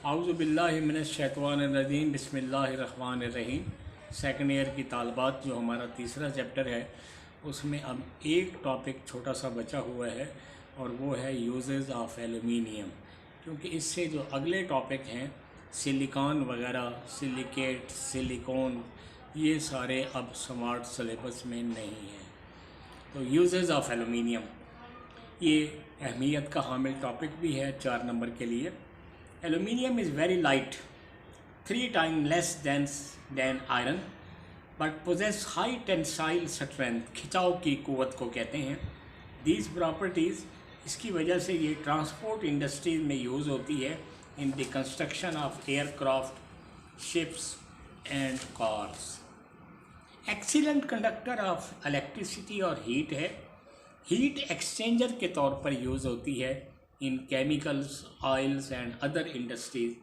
आउज़ुबिल्लाहिमिनश्शैतानिर्रजीम बिस्मिल्लाहिर्रहमानिर्रहीम। Second year की तालबात जो हमारा तीसरा चैप्टर है उसमें अब एक टॉपिक छोटा सा बचा हुआ है और वो है यूजेस ऑफ एलुमिनियम, क्योंकि इससे जो अगले टॉपिक हैं सिलिकॉन वगैरह, सिलिकेट, सिलिकॉन, ये सारे अब स्मार्ट सिलेबस में नहीं हैं। तो यूजेस ऑफ एलुमिनियम ये अहमियत का हामिल टॉपिक भी है 4 नंबर के लिए। Aluminium is very light, 3 times less than iron, but possess high tensile strength, खिंचाव की क़ुव्वत को कहते हैं। दीज प्रॉपर्टीज़, इसकी वजह से ये ट्रांसपोर्ट इंडस्ट्रीज में यूज़ होती है in the construction of aircraft, ships and cars. Excellent conductor of electricity और हीट है। हीट एक्सचेंजर के तौर पर यूज़ होती है in chemicals, oils and other industries.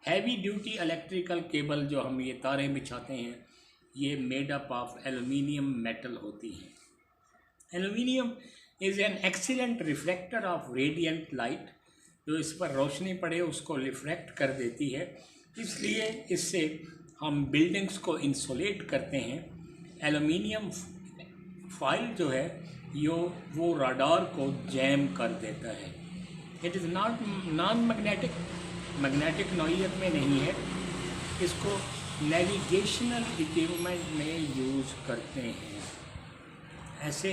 Heavy duty electrical cable जो हम ये तारें बिछाते हैं ये made up of aluminium metal होती हैं। Aluminium is an excellent reflector of radiant light, जो इस पर रोशनी पड़े उसको रिफ्लेक्ट कर देती है, इसलिए इससे हम बिल्डिंग्स को इंसुलेट करते हैं। एलुमिनियम फॉइल जो है वो रडार को जैम कर देता है। इट इज़ नॉन मैग्नेटिक नौइयत में नहीं है। इसको नेविगेशनल इक्विपमेंट में यूज़ करते हैं। ऐसे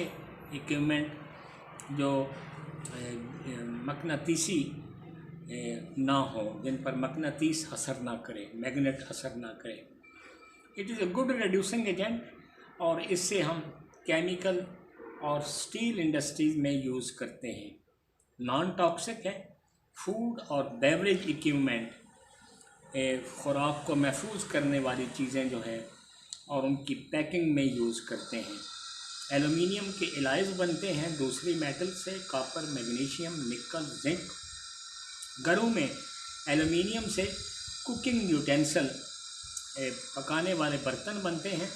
इक्विपमेंट जो मकनातीसी ना हो, जिन पर मकनातीस असर ना करे, मैग्नेट असर ना करे। It is a good reducing agent और इससे हम केमिकल और स्टील इंडस्ट्रीज में यूज़ करते हैं। नॉन टॉक्सिक है। फूड और बेवरेज इक्विपमेंट, ख़ुराक को महफूज करने वाली चीज़ें जो है और उनकी पैकिंग में यूज़ करते हैं। एलुमिनियम के एलाइज बनते हैं दूसरी मेटल से, कॉपर, मैग्नीशियम, निकल, जिंक। घरों में एलुमिनियम से कुकिंग यूटेंसिल, पकाने वाले बर्तन बनते हैं।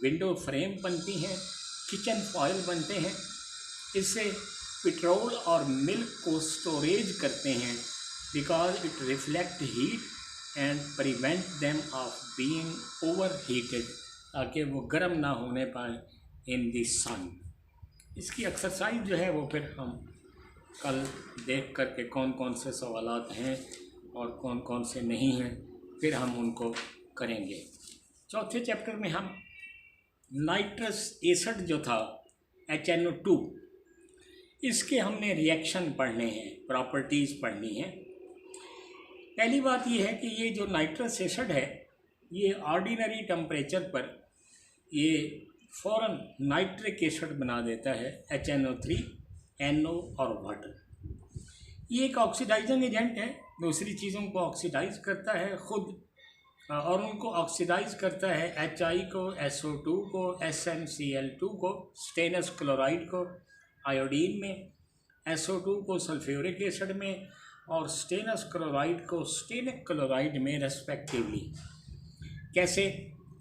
विंडो फ्रेम बनती हैं, किचन फॉयल बनते हैं। इससे पेट्रोल और मिल्क को स्टोरेज करते हैं because it reflect heat and prevent them of being over heated, ताकि वो गर्म ना होने पाए इन द सन। इसकी एक्सरसाइज जो है वो फिर हम कल देख कर के कौन कौन से सवालात हैं और कौन कौन से नहीं हैं फिर हम उनको करेंगे। चौथे चैप्टर में हम नाइट्रस एसिड जो था HNO2, इसके हमने रिएक्शन पढ़ने हैं, प्रॉपर्टीज़ पढ़नी है। पहली बात ये है कि ये जो नाइट्रस एसिड है ये ऑर्डिनरी टेम्परेचर पर ये फ़ौरन नाइट्रिक एसिड बना देता है, HNO3, NO और वाटर। ये एक ऑक्सीडाइजिंग एजेंट है, दूसरी चीज़ों को ऑक्सीडाइज करता है खुद और उनको ऑक्सीडाइज करता है HI को, SO2 को, SnCl2 को, स्टेनस क्लोराइड को आयोडीन में, SO2 को सल्फ्यूरिक एसिड में और स्टेनस क्लोराइड को स्टेनिक क्लोराइड में रेस्पेक्टिवली। कैसे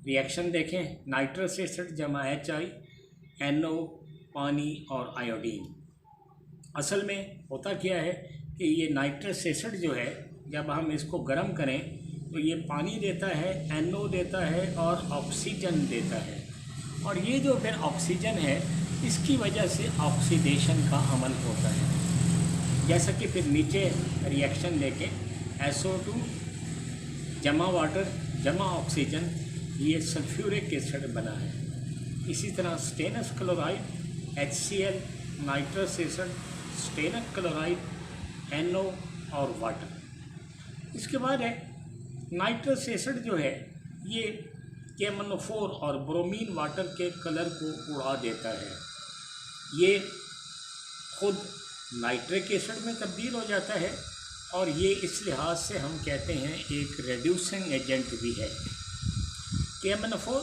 रिएक्शन देखें, नाइट्रस एसिड जमा HI, NO, पानी और आयोडीन। असल में होता क्या है कि ये नाइट्रस एसिड जो है जब हम इसको गर्म करें तो ये पानी देता है, NO देता है और ऑक्सीजन देता है, और ये जो फिर ऑक्सीजन है इसकी वजह से ऑक्सीडेशन का अमल होता है। जैसा कि फिर नीचे रिएक्शन देखें, SO2 जमा वाटर जमा ऑक्सीजन, ये सल्फ्यूरिक एसिड बना है। इसी तरह stannous chloride, HCl, nitrous acid, stannic chloride, NO और वाटर। इसके बाद है नाइट्रस एसिड जो है ये KMnO4 और ब्रोमीन वाटर के कलर को उड़ा देता है। ये खुद नाइट्रिक एसिड में तब्दील हो जाता है और ये इस लिहाज से हम कहते हैं एक रेड्यूसिंग एजेंट भी है। KMnO4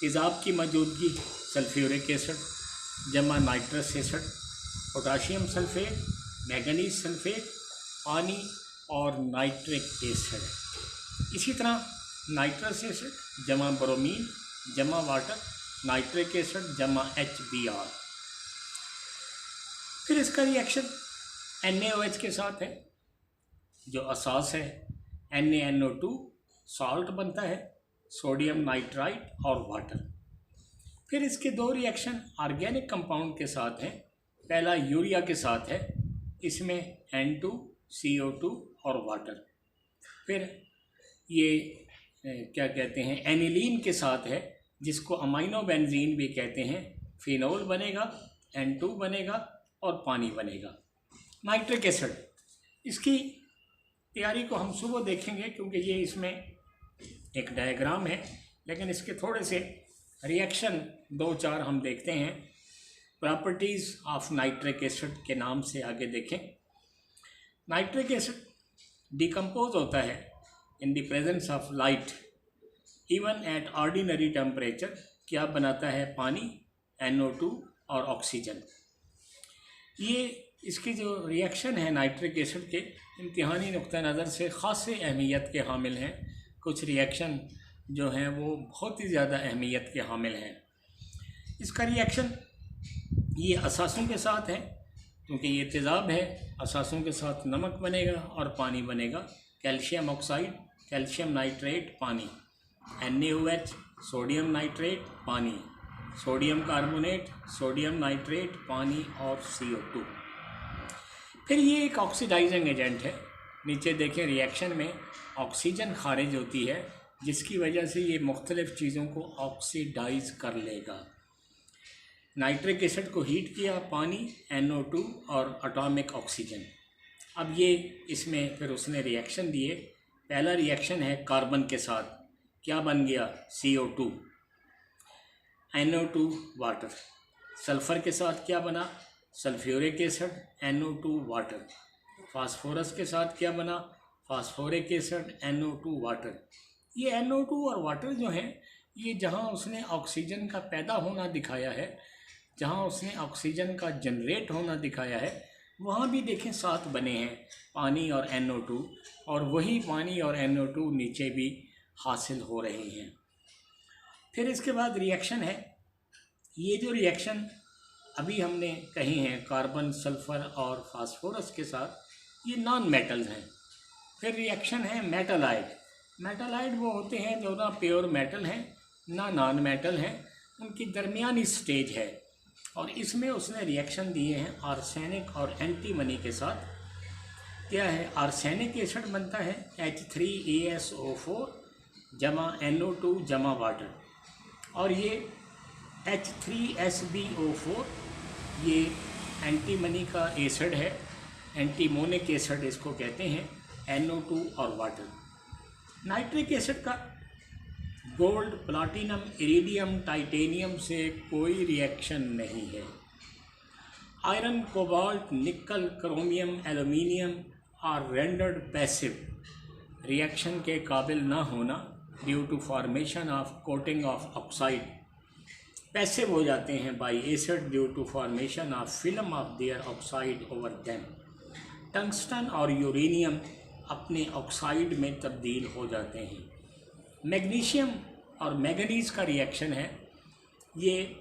तेज़ाब की मौजूदगी, सल्फ्यूरिक एसिड जमा nitrous acid, potassium sulphate, manganese sulphate, पानी और नाइट्रिक एसिड। इसी तरह नाइट्रस एसिड जमा ब्रोमीन जमा वाटर, नाइट्रिक एसिड जमा HBr। फिर इसका रिएक्शन NaOH के साथ है जो असास है NaNO2 सॉल्ट बनता है, सोडियम नाइट्राइट और वाटर। फिर इसके दो रिएक्शन ऑर्गेनिक कंपाउंड के साथ हैं। पहला यूरिया के साथ है, इसमें N2CO2 और वाटर। फिर ये क्या कहते हैं, एनिलीन के साथ है, जिसको अमाइनो बेंजीन भी कहते हैं। फिनोल बनेगा, N2 बनेगा और पानी बनेगा। नाइट्रिक एसिड, इसकी तैयारी को हम सुबह देखेंगे क्योंकि ये इसमें एक डायग्राम है, लेकिन इसके थोड़े से रिएक्शन 2-4 हम देखते हैं। प्रॉपर्टीज़ ऑफ नाइट्रिक एसिड के नाम से आगे देखें। नाइट्रिक एसिड डिकम्पोज होता है in the presence of light even at ordinary temperature. क्या बनाता है? पानी, NO2 और ऑक्सीजन। ये इसकी जो रिएक्शन है नाइट्रिक एसिड के, इम्तिहानी नुक्ता नज़र से ख़ासी अहमियत के हामिल हैं। कुछ रिएक्शन जो हैं वो बहुत ही ज़्यादा अहमियत के हामिल हैं। इसका रिएक्शन ये असासों के साथ है, क्योंकि ये तेज़ाब है। असासों के साथ नमक बनेगा और पानी बनेगा। कैल्शियम ऑक्साइड, कैल्शियम नाइट्रेट, पानी। NaOH, सोडियम नाइट्रेट, पानी। सोडियम कार्बोनेट, सोडियम नाइट्रेट, पानी और CO2। फिर ये एक ऑक्सीडाइजिंग एजेंट है। नीचे देखें, रिएक्शन में ऑक्सीजन खारिज होती है, जिसकी वजह से ये मुख्तलिफ़ चीज़ों को ऑक्सीडाइज कर लेगा। नाइट्रिक एसिड को हीट किया, पानी, NO2 और एटॉमिक ऑक्सीजन। अब ये इसमें फिर उसने रिएक्शन दिए। पहला रिएक्शन है कार्बन के साथ, क्या बन गया? CO2, NO2 water. सल्फ़र के साथ क्या बना? Sulphuric acid, NO2 water. Phosphorus के साथ क्या बना? Phosphoric acid, NO2 water. ये NO2 और वाटर जो हैं, ये जहाँ उसने ऑक्सीजन का पैदा होना दिखाया है, जहाँ उसने ऑक्सीजन का जनरेट होना दिखाया है, वहाँ भी देखें साथ बने हैं, पानी और NO2, और वही पानी और NO2 नीचे भी हासिल हो रहे हैं। फिर इसके बाद रिएक्शन है, ये जो रिएक्शन अभी हमने कही हैं कार्बन, सल्फ़र और फास्फोरस के साथ, ये नॉन मेटल्स हैं। फिर रिएक्शन है मेटलाइड। मेटलाइड वो होते हैं जो ना प्योर मेटल हैं ना नॉन मेटल हैं, उनकी दरमियानी स्टेज है। और इसमें उसने रिएक्शन दिए हैं आर्सेनिक और एंटीमनी के साथ। क्या है? आर्सेनिक एसिड बनता है H3ASO4 जमा NO2 जमा वाटर, और ये H3SbO4 ये एंटीमनी का एसिड है, एंटीमोनिक एसिड इसको कहते हैं, NO2 और वाटर। नाइट्रिक एसिड का गोल्ड, प्लाटिनम, इरिडियम, टाइटेनियम से कोई रिएक्शन नहीं है। Iron, cobalt, nickel, chromium, aluminium are rendered passive. Reaction के काबिल ना होना due to formation of coating of oxide. Passive हो जाते हैं by acid due to formation of film of their oxide over them. Tungsten और यूरेनियम अपने oxide में तब्दील हो जाते हैं। मैग्नीशियम और मैंगनीज़ का रिएक्शन है, ये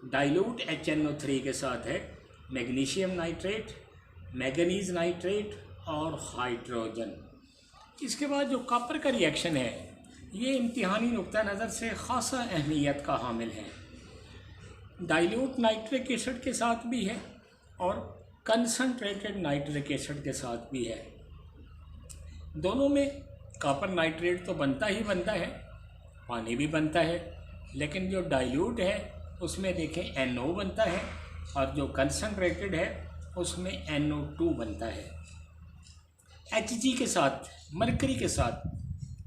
डाइल्यूट HNO3 के साथ है। मैग्नीशियम नाइट्रेट, मैंगनीज़ नाइट्रेट और हाइड्रोजन। इसके बाद जो कॉपर का रिएक्शन है, ये इम्तिहानी नुक्ता नज़र से ख़ासा अहमियत का हामिल है। डाइल्यूट नाइट्रिक एसिड के साथ भी है और कंसनट्रेटेड नाइट्रिक एसिड के साथ भी है। दोनों में कॉपर नाइट्रेट तो बनता ही बनता है, पानी भी बनता है, लेकिन जो डाइल्यूट है उसमें देखें NO बनता है, और जो कंसनट्रेटेड है उसमें NO2 बनता है। Hg के साथ, मरकरी के साथ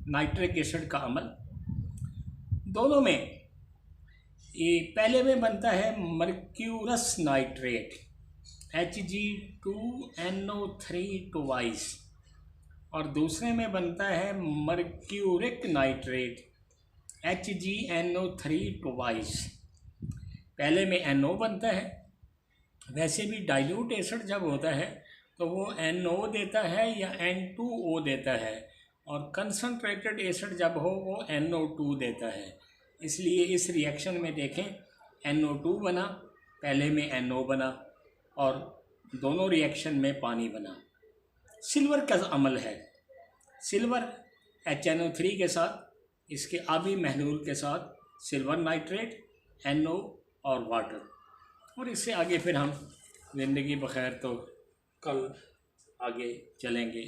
नाइट्रिक एसिड का अमल, दोनों में ये पहले में बनता है मर्क्यूरस नाइट्रेट Hg2NO3 ट्वाइस, और दूसरे में बनता है मर्क्यूरिक नाइट्रेट HgNO3 ट्वाइस। पहले में NO बनता है। वैसे भी डाइल्यूट एसिड जब होता है तो वो NO देता है या N2O देता है, और कंसनट्रेटेड एसिड जब हो वो NO2 देता है। इसलिए इस रिएक्शन में देखें NO2 बना, पहले में NO बना, और दोनों रिएक्शन में पानी बना। सिल्वर का अमल है। सिल्वर HNO3 के साथ, इसके आबी महलूल के साथ सिल्वर नाइट्रेट, NO और वाटर। और इससे आगे फिर हम ज़िंदगी बखैर तो कल आगे चलेंगे।